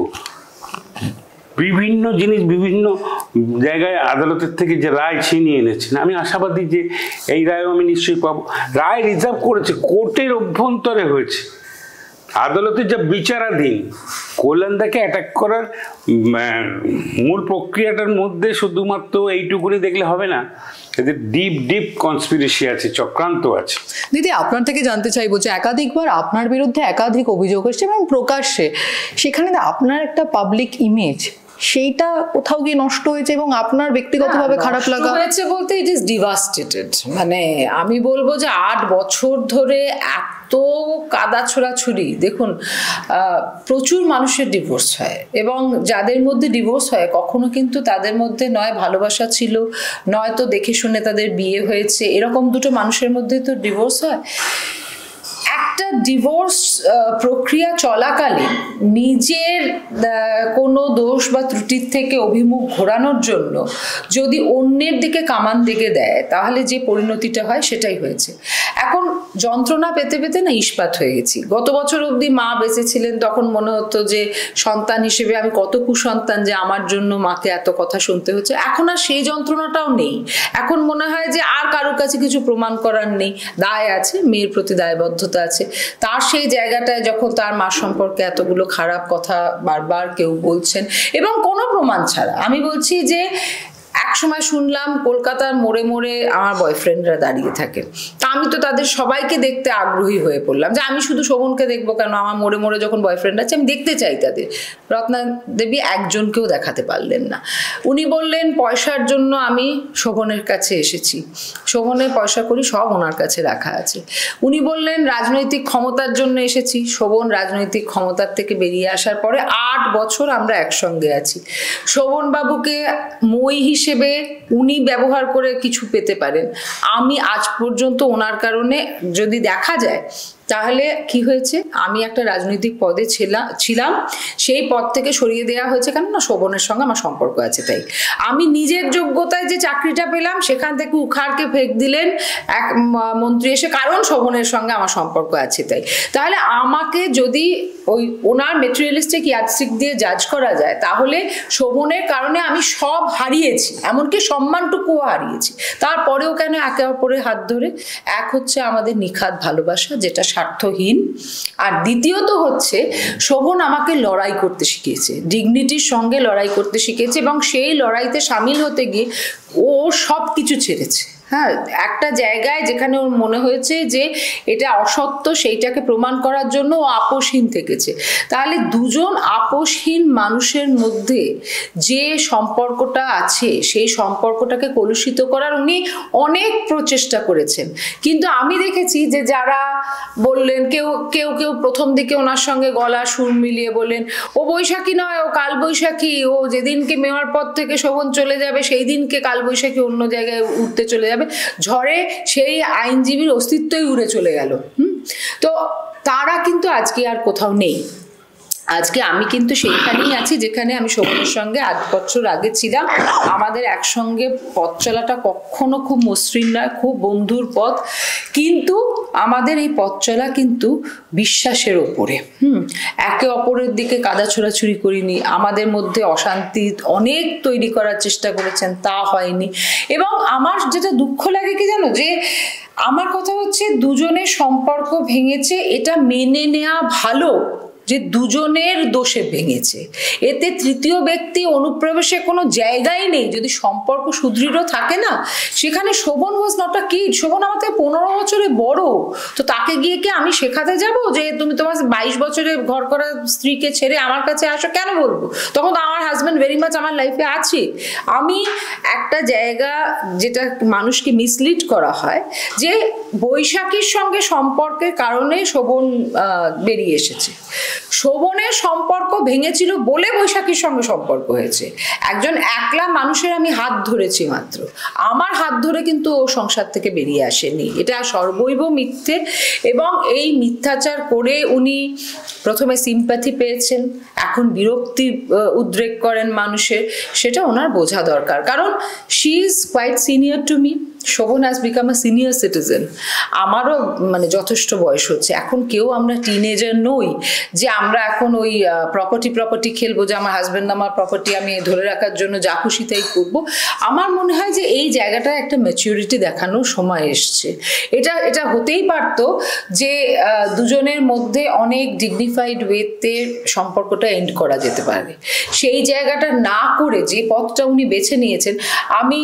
বিভিন্ন জিনিস বিভিন্ন জায়গায় আদালতের থেকে যে রায় ছিনিয়ে এনেছেন, আমি আশাবাদী যে এই রায়ও আমি নিশ্চয়ই পাবো। রায় রিজার্ভ করেছে, কোর্টের অভ্যন্তরে হয়েছে, আদালতের যা বিচারাধীন। কল্যাণদাকে অ্যাটাক করার মূল প্রক্রিয়াটার মধ্যে শুধুমাত্র এইটুকুনি দেখলে হবে না, এদের ডিপ ডিপ কনস্পিরেসি আছে, চক্রান্ত আছে। দিদি, আপনার থেকে জানতে চাইবো যে একাধিকবার আপনার বিরুদ্ধে একাধিক অভিযোগ এসেছে এবং প্রকাশ্যে, সেখানে আপনার একটা পাবলিক ইমেজ সেইটা কোথাও গিয়ে নষ্ট হয়েছে এবং আপনার ব্যক্তিগতভাবে খারাপ লাগা হয়েছে বলতে ইট ইজ ডিভাস্টেটেড। মানে আমি বলবো যে 8 বছর ধরে এত কাদা ছোড়াছুড়ি। দেখুন, প্রচুর মানুষের ডিভোর্স হয়, এবং যাদের মধ্যে ডিভোর্স হয় কখনো কিন্তু তাদের মধ্যে নয় ভালোবাসা ছিল, নয়তো দেখে শুনে তাদের বিয়ে হয়েছে, এরকম দুটো মানুষের মধ্যে তো ডিভোর্স হয়। একটা ডিভোর্স প্রক্রিয়া চলাকালীন নিজের কোনো দোষ বা ত্রুটির থেকে অভিমুখ ঘোরানোর জন্য যদি অন্যের দিকে কামান দিকে দেয়, তাহলে যে পরিণতিটা হয় সেটাই হয়েছে। এখন যন্ত্রণা পেতে পেতে না ইস্পাত হয়ে গেছি। গত বছর অবধি মা বেঁচে ছিলেন, তখন মনে হতো যে সন্তান হিসেবে আমি কত কুসন্তান যে আমার জন্য মাকে এত কথা শুনতে হচ্ছে। এখন আর সেই যন্ত্রণাটাও নেই। এখন মনে হয় যে আর কারোর কাছে কিছু প্রমাণ করার নেই, দায় আছে, মেয়ের প্রতি দায়বদ্ধতা আছে। তার সেই জায়গাটায় যখন তার মা সম্পর্কে এতগুলো খারাপ কথা বারবার কেউ বলছেন এবং কোনো প্রমাণ ছাড়া, আমি বলছি যে এক সময় শুনলাম কলকাতার মোড়ে মোড়ে আমার বয়ফ্রেন্ডরা দাঁড়িয়ে থাকে, তা আমি তো তাদের সবাইকে দেখতে আগ্রহী হয়ে পড়লাম যে আমি শুধু শোভনকে দেখবো কেন, আমার মোড়ে মোড়ে যখন বয়ফ্রেন্ড আছে আমি দেখতে চাই তাদের। রত্না দেবী একজনকেও দেখাতে পারলেন না। উনি বললেন পয়সার জন্য আমি শোভনের কাছে এসেছি, শোভনের পয়সা করি সব ওনার কাছে রাখা আছে। উনি বললেন রাজনৈতিক ক্ষমতার জন্য এসেছি, শোভন রাজনৈতিক ক্ষমতার থেকে বেরিয়ে আসার পরে 8 বছর আমরা একসঙ্গে আছি। শোভন বাবুকে মই হিসেবে উনি ব্যবহার করে কিছু পেতে পারেন, আমি আজ পর্যন্ত ওনার কারণে যদি দেখা যায় তাহলে কি হয়েছে, আমি একটা রাজনৈতিক পদে ছিলাম, সেই পদ থেকে সরিয়ে দেওয়া হয়েছে কেন না শোভনের সঙ্গে আমার সম্পর্ক আছে। তাই আমি নিজের যোগ্যতায় যে চাকরিটা পেলাম সেখান থেকে উখাড়কে ফেক দিলেন এক মন্ত্রী এসে, কারণ শোভনের সঙ্গে আমার সম্পর্ক আছে। তাহলে আমাকে যদি ওই ওনার মেটেরিয়ালিস্টিক ইয়ার্ডস্টিক দিয়ে জাজ করা যায়, তাহলে শোভনের কারণে আমি সব হারিয়েছি, এমনকি সম্মানটুকুও হারিয়েছি। তারপরেও কেন একে অপরের হাত ধরে? এক হচ্ছে আমাদের নিখাত ভালোবাসা যেটা স্বার্থহীন, আর দ্বিতীয়ত হচ্ছে শোভন আমাকে লড়াই করতে শিখিয়েছে, ডিগনিটির সঙ্গে লড়াই করতে শিখেছে, এবং সেই লড়াইতে সামিল হতে গিয়ে ও সব কিছু ছেড়েছে। হ্যাঁ, একটা জায়গায় যেখানে ওর মনে হয়েছে যে এটা অসত্য, সেইটাকে প্রমাণ করার জন্য ও আপোষহীন থেকেছে। তাহলে দুজন আপোষহীন মানুষের মধ্যে যে সম্পর্কটা আছে সেই সম্পর্কটাকে কলুষিত করার উনি অনেক প্রচেষ্টা করেছেন। কিন্তু আমি দেখেছি যে যারা বললেন, কেউ কেউ কেউ প্রথম দিকে ওনার সঙ্গে গলা সুর মিলিয়ে বললেন ও বৈশাখী নয়, ও কালবৈশাখী, ও যেদিনকে মেয়র পদ থেকে শোভন চলে যাবে সেই দিনকে কালবৈশাখী অন্য জায়গায় উঠতে চলে যাবে, ঝড়ে সেই আইনজীবীর অস্তিত্বই উড়ে চলে গেল। তো তারা কিন্তু আজকে আর কোথাও নেই। আজকে আমি কিন্তু সেইখানেই আছি যেখানে আমি শোভনের সঙ্গে 8 বছর আগে ছিলাম। আমাদের একসঙ্গে পথ চলাটা কখনো খুব মসৃণ নয়, খুব বন্ধুর পথ, কিন্তু আমাদের এই পথ চলা কিন্তু বিশ্বাসের ওপরে। একে অপরের দিকে কাদা ছোড়াছুড়ি করিনি, আমাদের মধ্যে অশান্তি অনেক তৈরি করার চেষ্টা করেছেন, তা হয়নি। এবং আমার যেটা দুঃখ লাগে কি জানো, যে আমার কথা হচ্ছে দুজনের সম্পর্ক ভেঙেছে এটা মেনে নেওয়া ভালো, যে দুজনের দোষে ভেঙেছে, এতে তৃতীয় ব্যক্তি অনুপ্রবেশে কোনো জায়গাই নেই। যদি সম্পর্ক সুদৃঢ় থাকে না, সেখানে Shobhan was not a kid. Shobhan আমার থেকে 15 বছরে বড়, তো তাকে গিয়ে কি আমি শেখাতে যাব যে তুমি তোমার 22 বছরে ঘর করা স্ত্রীকে ছেড়ে আমার কাছে আসো? কেন বলবো? তখন তো আমার হাজব্যান্ড ভেরি মাচ আমার লাইফে আছে। আমি একটা জায়গা যেটা মানুষকে মিসলিড করা হয় যে বৈশাখীর সঙ্গে সম্পর্কের কারণে শোভন বেরিয়ে এসেছে। শোভনের সম্পর্ক ভেঙেছিল বলে বৈশাখীর সঙ্গে সম্পর্ক হয়েছে। একজন একলা মানুষের আমি হাত ধরেছি মাত্র, আমার হাত ধরে কিন্তু ও সংসার থেকে বেরিয়ে আসেনি। এটা সর্বৈব মিথ্যে, এবং এই মিথ্যাচার করে উনি প্রথমে সিম্প্যাথি পেয়েছেন, এখন বিরক্তি উদ্রেক করেন মানুষের, সেটা ওনার বোঝা দরকার। কারণ she is quite senior to me. Shobhan has become a senior citizen. আমারও মানে যথেষ্ট বয়স হচ্ছে, এখন কেউ আমরা টিনেজার নই যে আমরা এখন ওই প্রপার্টি খেলবো যে আমার হাজব্যান্ড আমার প্রপার্টি আমি ধরে রাখার জন্য যা খুশি তাই করবো। আমার মনে হয় যে এই জায়গাটায় একটা ম্যাচিউরিটি দেখানোর সময় এসছে। এটা হতেই পারতো যে দুজনের মধ্যে অনেক ডিগনিফাইড ওয়েতে সম্পর্কটা এন্ড করা যেতে পারে। সেই জায়গাটা না করে যে পথটা উনি বেছে নিয়েছেন, আমি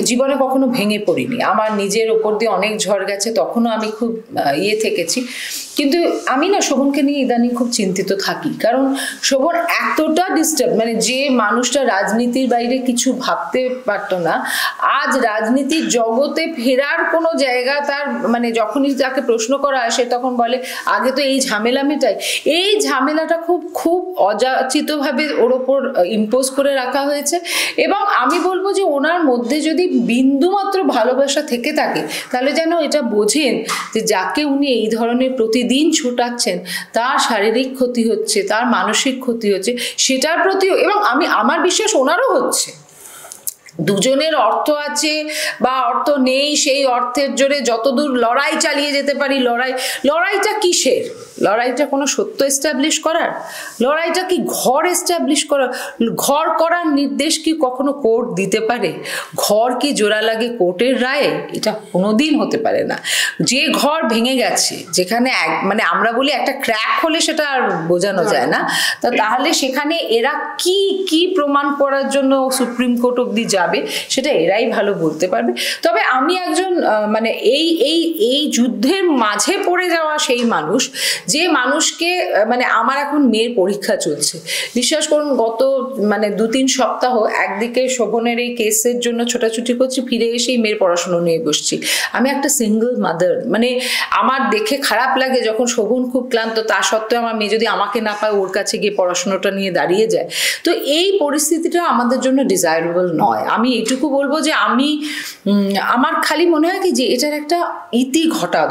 জীবনে কখনো ভেঙে পড়িনি। আমার নিজের ওপর দিয়ে অনেক ঝড় গেছে, তখনও আমি খুব থেকেছি। কিন্তু আমি না শোভনকে নিয়ে ইদানিং খুব চিন্তিত থাকি, কারণ শোভন এতটা ডিস্টার্ব, মানে যে মানুষটা রাজনীতির বাইরে কিছু ভাবতে পারতো না, আজ রাজনীতির জগতে ফেরার কোনো জায়গা তার, মানে যখনই তাকে প্রশ্ন করা আসে তখন বলে আগে তো এই ঝামেলা মেটাই। এই ঝামেলাটা খুব অযাচিতভাবে ওর ওপর ইম্পোজ করে রাখা হয়েছে। এবং আমি বলবো যে ওনার মধ্যে যদি বিন্দুমাত্র ভালোবাসা থেকে থাকে, তাহলে যেন এটা বোঝেন যে যাকে উনি এই ধরনের প্রতিদিন ছোটাচ্ছেন তার শারীরিক ক্ষতি হচ্ছে, তার মানসিক ক্ষতি হচ্ছে, সেটার প্রতিও, এবং আমার বিশ্বাস ওনারও হচ্ছে। দুজনের অর্থ আছে বা অর্থ নেই, সেই অর্থের জোরে যতদূর লড়াই চালিয়ে যেতে পারি, লড়াইটা কিসের? লড়াইটা কোনো সত্য এস্টাবলিশ করার? লড়াইটা কি ঘর এস্টাবলিশ করার? ঘর করার নির্দেশ কি কখনো কোর্ট দিতে পারে? ঘর কি জোড়া লাগে কোর্টের রায়ে? এটা কোনোদিন হতে পারে না। যে ঘর ভেঙে গেছে, যেখানে মানে আমরা বলি একটা ক্র্যাক হলে সেটা আর বোঝানো যায় না, তাহলে সেখানে এরা কি প্রমাণ করার জন্য সুপ্রিম কোর্ট অব্দি যাবে সেটা এরাই ভালো বলতে পারবে। তবে আমি একজন মানে এই যুদ্ধের মাঝে পড়ে যাওয়া সেই মানুষ, যে মানুষকে, মানে আমার এখন মেয়ের পরীক্ষা চলছে, বিশ্বাস করুন গত মানে 2-3 সপ্তাহ একদিকে শোভনের এই কেসের জন্য ছোটাছুটি করছি, ফিরে এসেই মেয়ের পড়াশোনা নিয়ে বসছি। আমি একটা সিঙ্গল মাদার, মানে আমার দেখে খারাপ লাগে যখন শোভন খুব ক্লান্ত, তা সত্ত্বেও আমার মেয়ে যদি আমাকে না পায় ওর কাছে গিয়ে পড়াশোনাটা নিয়ে দাঁড়িয়ে যায়। তো এই পরিস্থিতিটা আমাদের জন্য ডিজায়ারেবল নয়। আমি এটুকু বলবো যে আমার খালি মনে হয় কি যে এটার একটা ইতি ঘটা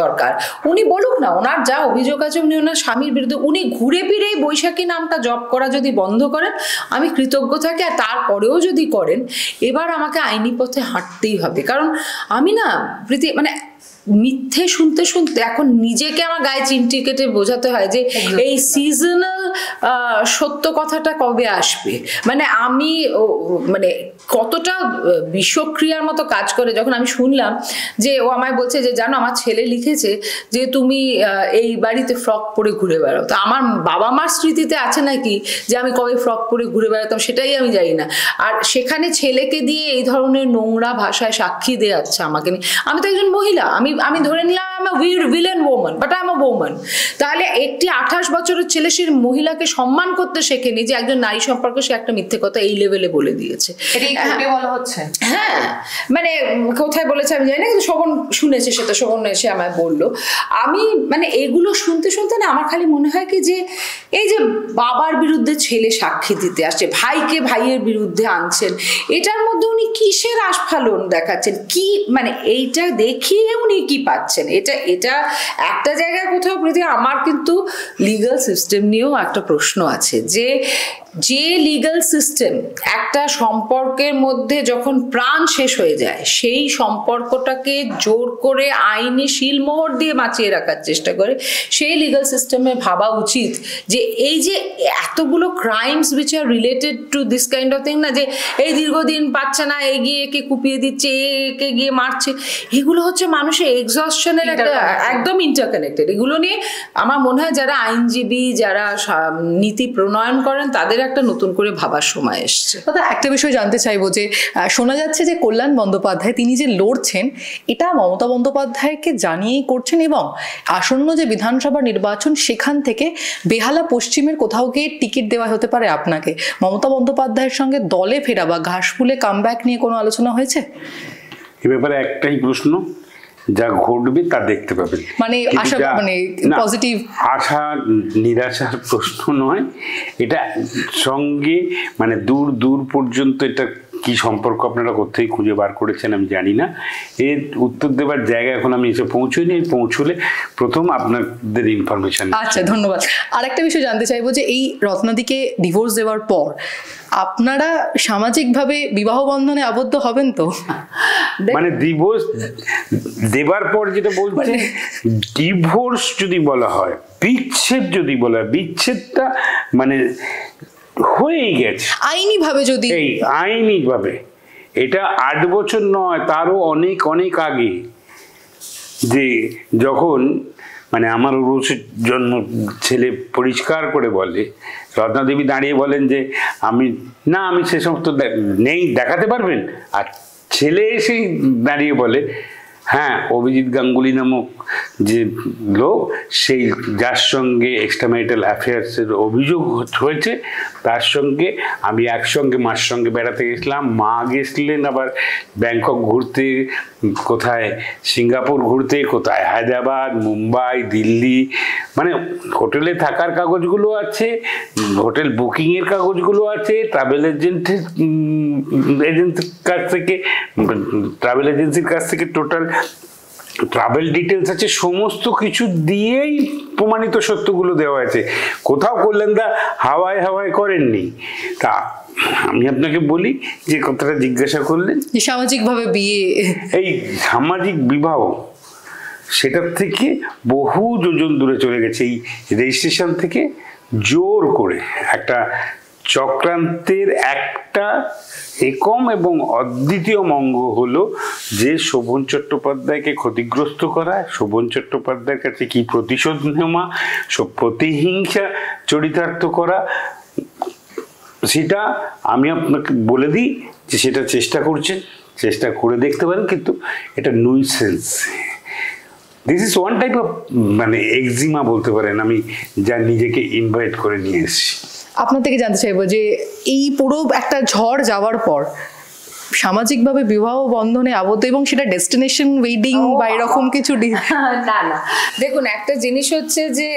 দরকার। উনি বলুক না ওনার যা অভিযোগ আছে, উনি ওনার স্বামীর বিরুদ্ধে, উনি ঘুরে ফিরেই বৈশাখী নামটা জপ করা যদি বন্ধ করেন আমি কৃতজ্ঞ থাকি। আর তারপরেও যদি করেন, এবার আমাকে আইনি পথে হাঁটতেই হবে। কারণ আমি না মানে মিথ্যে শুনতে এখন নিজেকে আমার গায়ে চিমটি কেটে বোঝাতে হয় যে এই সিজনাল সত্য কথাটা কবে আসবে। মানে আমি মানে কতটা বিষক্রিয়ার মতো কাজ করে যখন আমি শুনলাম যে ও আমায় বলছে যে জানো আমার ছেলে লিখেছে যে তুমি এই বাড়িতে ফ্রক পরে ঘুরে বেড়াও। তো আমার বাবা মার স্মৃতিতে আছে নাকি যে আমি কবে ফ্রক পরে ঘুরে বেড়াতাম, সেটাই আমি জানি না। আর সেখানে ছেলেকে দিয়ে এই ধরনের নোংরা ভাষায় সাক্ষী দেওয়াচ্ছে আমাকে নিয়ে। আমি তো একজন মহিলা, আমি ধরে নিলাম villain woman, but I am a woman. তাহলে একটি 28 বছরের ছেলে সে মহিলাকে সম্মান করতে শেখেনি যে একজন নারী সম্পর্কে সে একটা মিথ্যে কথা এই লেভেলে বলে দিয়েছে। বলা হচ্ছে হ্যাঁ, মানে কোথায় বলেছে আমি জানি না, কিন্তু শোভন শুনেছে, সেটা শোভন এসে আমায় বললো। আমি মানে এগুলো শুনতে না আমার খালি মনে হয় কি যে এই যে বাবার বিরুদ্ধে ছেলে সাক্ষী দিতে আসছে, ভাইকে ভাইয়ের বিরুদ্ধে আনছেন, এটার মধ্যে উনি কিসের আস্ফালন দেখাচ্ছেন? কি মানে এইটা দেখিয়ে উনি কি পাচ্ছেন? এটা একটা জায়গায় কোথাও প্রতি আমার কিন্তু লিগাল সিস্টেম নিয়েও একটা প্রশ্ন আছে যে যে লিগ্যাল সিস্টেম একটা সম্পর্কের মধ্যে যখন প্রাণ শেষ হয়ে যায় সেই সম্পর্কটাকে জোর করে আইনি শিলমোহর দিয়ে বাঁচিয়ে রাখার চেষ্টা করে, সেই লিগ্যাল সিস্টেমে ভাবা উচিত যে এই যে এতগুলো crimes which are related to this kind of thing, না যে এই দীর্ঘদিন পাচ্ছে না, এগিয়ে একে কুপিয়ে দিচ্ছে, একে গিয়ে মারছে, এগুলো হচ্ছে মানুষের এক্সস্টনের একটা একদম ইন্টারকানেক্টেড। এগুলো নিয়ে আমার মনে হয় যারা আইনজীবী, যারা নীতি প্রণয়ন করেন, তাদের একটা নতুন করে ভাবার সময় এসছে। দাদা, একটা বিষয় জানতে চাইবো যে শোনা যাচ্ছে যে কল্যাণ বন্দ্যোপাধ্যায় তিনি যে লড়ছেন এটা মমতা বন্দ্যোপাধ্যায়কে জানিয়েই করছেন, এবং আসন্ন যে বিধানসভা নির্বাচন সেখান থেকে বেহালা পশ্চিমের কোথাও গিয়ে টিকিট দেওয়া হতে পারে আপনাকে। মমতা বন্দ্যোপাধ্যায়ের সঙ্গে দলে ফেরা বা ঘাসফুলে কামব্যাক নিয়ে কোনো আলোচনা হয়েছে? এ ব্যাপারে একটাই প্রশ্ন, যা ঘটবে তা দেখতে পাবেন। মানে আশা, মানে পজিটিভ আশা নিরাশার প্রশ্ন নয়, এটা সঙ্গে মানে দূর দূর পর্যন্ত এটা কি সম্পর্ক আপনারা কোথায় খুঁজে বার করেছেন আমি জানি না, এর উত্তর দেবার জায়গা এখন আমি এসে পৌঁছইনি। পৌঁছলে প্রথম আপনাদের ইনফরমেশন। আচ্ছা, ধন্যবাদ। আর একটা বিষয় জানতে চাইবো যে এই রত্নাদিকে ডিভোর্স দেওয়ার পর আপনারা সামাজিকভাবে বিবাহ বন্ধনে আবদ্ধ হবেন তো? মানে ডিভোর্স দেবার পর যেটা বলছে, ডিভোর্স যদি বলা হয়, বিচ্ছেদ যদি বলা হয়, বিচ্ছেদটা মানে হয়েই গেছে আইনি ভাবে। যদি এই আইনি ভাবে এটা 8 বছর নয়, তারও অনেক অনেক আগে, যে যখন মানে আমার উরুষের জন্য ছেলে পরিষ্কার করে বলে, রত্নাদেবী দাঁড়িয়ে বলেন যে আমি সে সমস্ত নেই, দেখাতে পারবেন? আর ছেলে এসেই দাঁড়িয়ে বলে হ্যাঁ, অভিজিৎ গাঙ্গুলি নামক যে লোক, সেই যার সঙ্গে এক্সট্রাম্যারিটাল অ্যাফেয়ার্সের অভিযোগ হয়েছে, তার সঙ্গে আমি একসঙ্গে মার সঙ্গে বেড়াতে গেছিলাম, মা গেছিলেন আবার ব্যাংকক ঘুরতে, কোথায় সিঙ্গাপুর ঘুরতে, কোথায় হায়দ্রাবাদ, মুম্বাই, দিল্লি, মানে হোটেলে থাকার কাগজগুলো আছে, হোটেল বুকিংয়ের কাগজগুলো আছে, ট্রাভেল এজেন্সির কাছ থেকে টোটাল ট্রাভেল ডিটেলস আছে, সমস্ত কিছু দিয়েই প্রমাণিত সত্যগুলো দেওয়া আছে। কোথাও কল্যাণদা হাওয়ায় হাওয়ায় করেননি। তা আমি আপনাকে বলি যে কথাটা জিজ্ঞাসা করলেন, সামাজিকভাবে বিয়ে, এই সামাজিক বিবাহ সেটার থেকে বহু যোজন দূরে চলে গেছে। এই রেজিস্ট্রেশন থেকে জোর করে একটা চক্রান্তের একটা একম এবং অদ্বিতীয় মঙ্গ হলো যে শোভন চট্টোপাধ্যায়কে ক্ষতিগ্রস্ত করা, শোভন চট্টোপাধ্যায়ের কাছে কি প্রতিশোধ নেওয়া, প্রতিহিংসা চরিতার্থ করা। সেটা আমি আপনাকে বলে দিই যে সেটা চেষ্টা করছেন, চেষ্টা করে দেখতে পারেন, কিন্তু এটা nuisance. This is one type of মানে এক্সিমা বলতে পারেন, আমি যা নিজেকে ইনভাইট করে নিয়ে এসেছি। আপনার থেকে জানতে চাইবো যে এই পুরো একটা ঝড় যাওয়ার পর সামাজিকভাবে বিবাহ বন্ধনে আবদ্ধ, এবং সেটা ডেস্টিনেশন ওয়েডিং বা এরকম কিছু না না, দেখুন একটা জিনিস হচ্ছে যে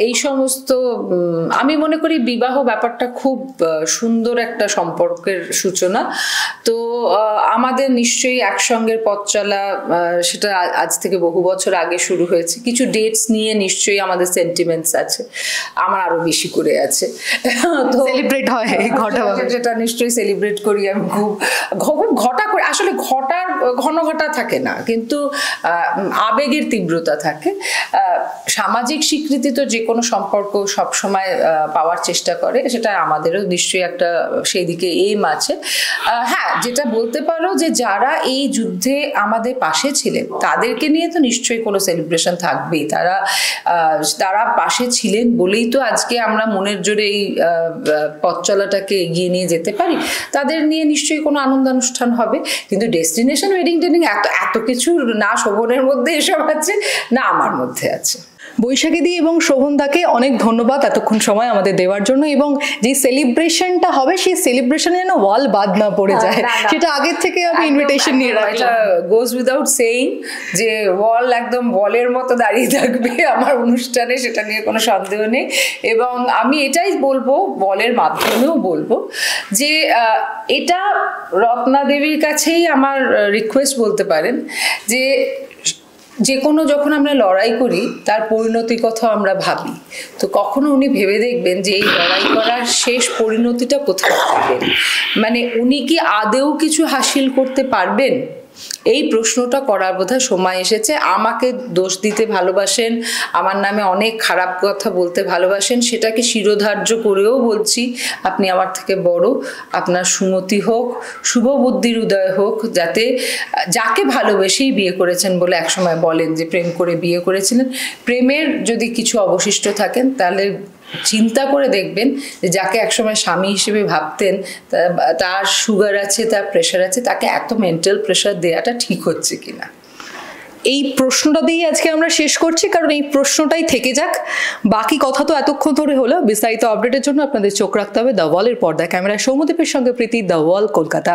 এই সমস্ত আমি মনে করি বিবাহ ব্যাপারটা খুব সুন্দর একটা সম্পর্কের সূচনা। তো আমাদের নিশ্চয়ই একসঙ্গের পথ চলা, সেটা আজ থেকে বহু বছর আগে শুরু হয়েছে। কিছু ডেটস নিয়ে নিশ্চয়ই আমাদের সেন্টিমেন্টস আছে, আমার আরো বেশি করে আছে, তো সেলিব্রেট হয় ঘটা, যেটা নিশ্চয়ই সেলিব্রেট করি আমি খুব ঘটা করে। আসলে ঘটার ঘন ঘটা থাকে না, কিন্তু আবেগের তীব্রতা থাকে। সামাজিক স্বীকৃতি তো যে কোনো সম্পর্ক সবসময় পাওয়ার চেষ্টা করে, সেটা আমাদেরও নিশ্চয়ই একটা সেই দিকে এইম আছে। হ্যাঁ, যেটা বলতে পারো যে যারা এই যুদ্ধে আমাদের পাশে ছিলেন তাদেরকে নিয়ে তো নিশ্চয়ই কোনো সেলিব্রেশন থাকবেই। তারা পাশে ছিলেন বলেই তো আজকে আমরা মনের জোরে এই পথ চলাটাকে এগিয়ে নিয়ে যেতে পারি। তাদের নিয়ে নিশ্চয়ই কোনো আনন্দানুষ্ঠান হবে, কিন্তু ডেস্টিনেশন ওয়েডিং টেডিং এত কিছু না শোভনের মধ্যে এসব আছে, না আমার মধ্যে আছে। বৈশাখীদি এবং শোভনদাকে অনেক ধন্যবাদ এতক্ষণ সময় আমাদের দেওয়ার জন্য, এবং যে সেলিব্রেশনটা হবে সেই সেলিব্রেশনে যেন ওয়াল বাদ না পড়ে যায়, সেটা আগের থেকে আমি ইনভিটেশন নিয়ে রাখলাম। গোজ উইদাউট সেইং যে ওয়াল একদম ওয়ালের মতো দাঁড়িয়ে থাকবে আমার অনুষ্ঠানে, সেটা নিয়ে কোনো সন্দেহ নেই। এবং আমি এটাই বলবো, বলের মাধ্যমেও বলবো যে এটা রত্নাদেবীর কাছেই আমার রিকোয়েস্ট বলতে পারেন যে যে কোনো যখন আমরা লড়াই করি তার পরিণতির কথা আমরা ভাবি, তো কখনো উনি ভেবে দেখবেন যে এই লড়াই করার শেষ পরিণতিটা কোথায় পাবেন, মানে উনি কি আদেও কিছু হাসিল করতে পারবেন, এই প্রশ্নটা করার বোধহয় সময় এসেছে। আমাকে দোষ দিতে ভালোবাসেন, আমার নামে অনেক খারাপ কথা বলতে ভালোবাসেন, সেটাকে শিরোধার্য করেও বলছি, আপনি আমার থেকে বড়, আপনার সুমতি হোক, শুভ বুদ্ধির উদয় হোক, যাতে যাকে ভালোবেসেই বিয়ে করেছেন বলে একসময় বলেন যে প্রেম করে বিয়ে করেছিলেন, প্রেমের যদি কিছু অবশিষ্ট থাকেন তাহলে চিন্তা করে দেখবেন যে যাকে একসময় স্বামী হিসেবে ভাবতেন তার সুগার আছে, তার প্রেশার আছে, তাকে এত মেন্টাল প্রেশার দেওয়াটা ঠিক হচ্ছে কিনা। এই প্রশ্নটা দিয়েই আজকে আমরা শেষ করছি, কারণ এই প্রশ্নটাই থেকে যাক। বাকি কথা তো এতক্ষণ ধরে হলো। বিস্তারিত আপডেটের জন্য আপনাদের চোখ রাখতে হবে দ্য ওয়ালের পর্দায়। ক্যামেরায় সৌম্যদীপের সঙ্গে প্রীতি, দ্য ওয়াল, কলকাতা।